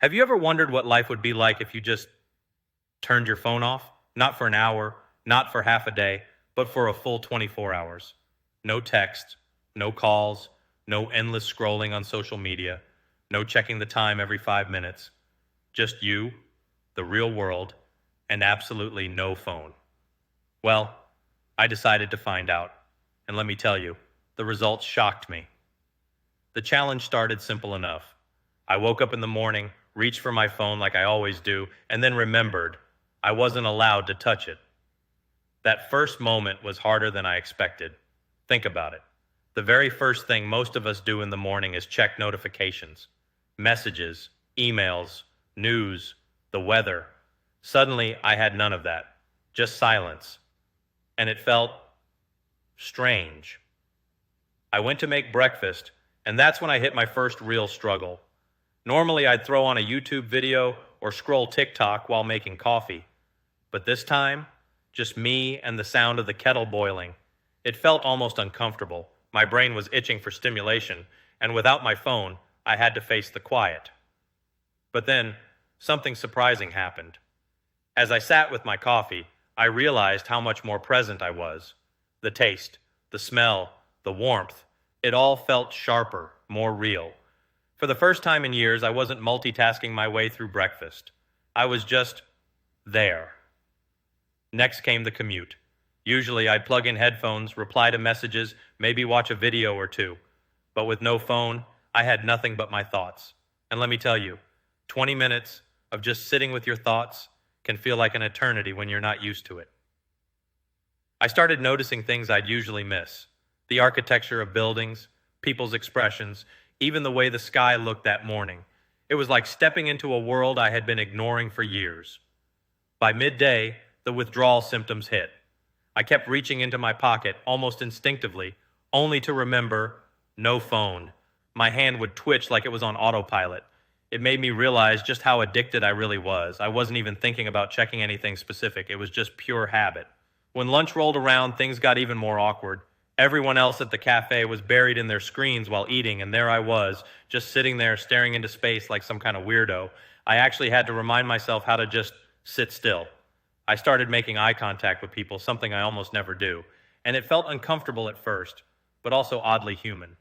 Have you ever wondered what life would be like if you just turned your phone off? Not for an hour, not for half a day, but for a full 24 hours. No text, no calls, no endless scrolling on social media, no checking the time every 5 minutes. Just you, the real world, and absolutely no phone. Well, I decided to find out. And let me tell you, the results shocked me. The challenge started simple enough. I woke up in the morning, reached for my phone like I always do, and then remembered I wasn't allowed to touch it. That first moment was harder than I expected. Think about it. The very first thing most of us do in the morning is check notifications, messages, emails, news, the weather. Suddenly, I had none of that, just silence. And it felt strange. I went to make breakfast, and that's when I hit my first real struggle. Normally, I'd throw on a YouTube video or scroll TikTok while making coffee. But this time, just me and the sound of the kettle boiling. It felt almost uncomfortable. My brain was itching for stimulation, and without my phone, I had to face the quiet. But then, something surprising happened. As I sat with my coffee, I realized how much more present I was. The taste, the smell, the warmth, it all felt sharper, more real. For the first time in years, I wasn't multitasking my way through breakfast. I was just there. Next came the commute. Usually I'd plug in headphones, reply to messages, maybe watch a video or two. But with no phone, I had nothing but my thoughts. And let me tell you, 20 minutes of just sitting with your thoughts can feel like an eternity when you're not used to it. I started noticing things I'd usually miss. The architecture of buildings, people's expressions, even the way the sky looked that morning. It was like stepping into a world I had been ignoring for years. By midday, the withdrawal symptoms hit. I kept reaching into my pocket almost instinctively, only to remember no phone. My hand would twitch like it was on autopilot. It made me realize just how addicted I really was. I wasn't even thinking about checking anything specific. It was just pure habit. When lunch rolled around, things got even more awkward. Everyone else at the cafe was buried in their screens while eating, and there I was, just sitting there staring into space like some kind of weirdo. I actually had to remind myself how to just sit still. I started making eye contact with people, something I almost never do, and it felt uncomfortable at first, but also oddly human.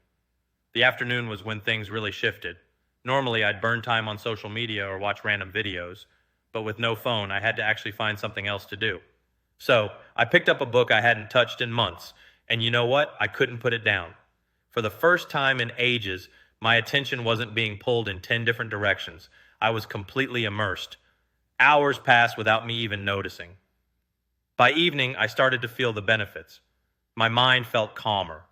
The afternoon was when things really shifted. Normally, I'd burn time on social media or watch random videos, but with no phone, I had to actually find something else to do. So, I picked up a book I hadn't touched in months, and you know what? I couldn't put it down. For the first time in ages, my attention wasn't being pulled in 10 different directions. I was completely immersed. Hours passed without me even noticing. By evening, I started to feel the benefits. My mind felt calmer.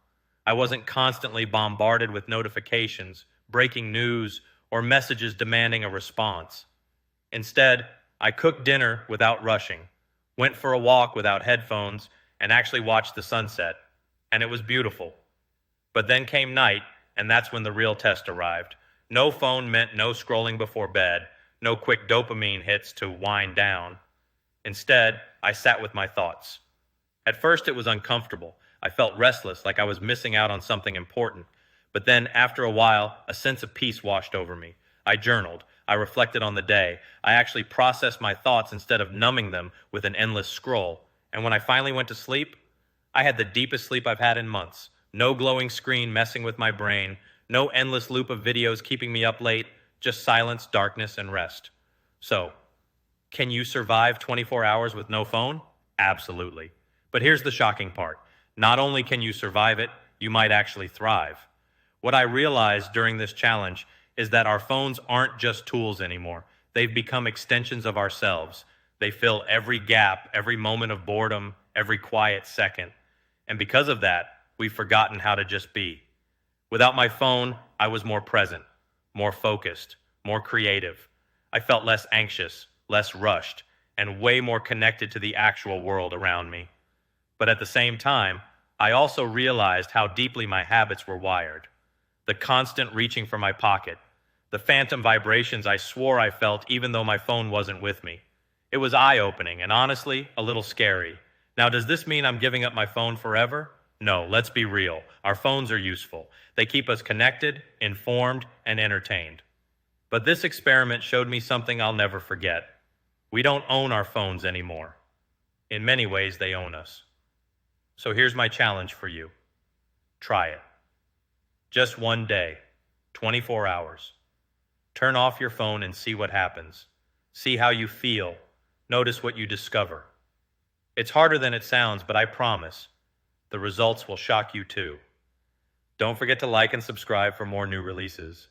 I wasn't constantly bombarded with notifications, breaking news, or messages demanding a response. Instead, I cooked dinner without rushing, went for a walk without headphones, and actually watched the sunset. And it was beautiful. But then came night, and that's when the real test arrived. No phone meant no scrolling before bed, no quick dopamine hits to wind down. Instead, I sat with my thoughts. At first, it was uncomfortable. I felt restless, like I was missing out on something important. But then, after a while, a sense of peace washed over me. I journaled. I reflected on the day. I actually processed my thoughts instead of numbing them with an endless scroll. And when I finally went to sleep, I had the deepest sleep I've had in months. No glowing screen messing with my brain, no endless loop of videos keeping me up late, just silence, darkness, and rest. So, can you survive 24 hours with no phone? Absolutely. But here's the shocking part. Not only can you survive it, you might actually thrive. What I realized during this challenge is that our phones aren't just tools anymore. They've become extensions of ourselves. They fill every gap, every moment of boredom, every quiet second. And because of that, we've forgotten how to just be. Without my phone, I was more present, more focused, more creative. I felt less anxious, less rushed, and way more connected to the actual world around me. But at the same time, I also realized how deeply my habits were wired. The constant reaching for my pocket, the phantom vibrations I swore I felt even though my phone wasn't with me. It was eye-opening and honestly, a little scary. Now, does this mean I'm giving up my phone forever? No, let's be real. Our phones are useful. They keep us connected, informed, and entertained. But this experiment showed me something I'll never forget. We don't own our phones anymore. In many ways, they own us. So here's my challenge for you. Try it. Just one day, 24 hours. Turn off your phone and see what happens. See how you feel. Notice what you discover. It's harder than it sounds, but I promise, the results will shock you too. Don't forget to like and subscribe for more new releases.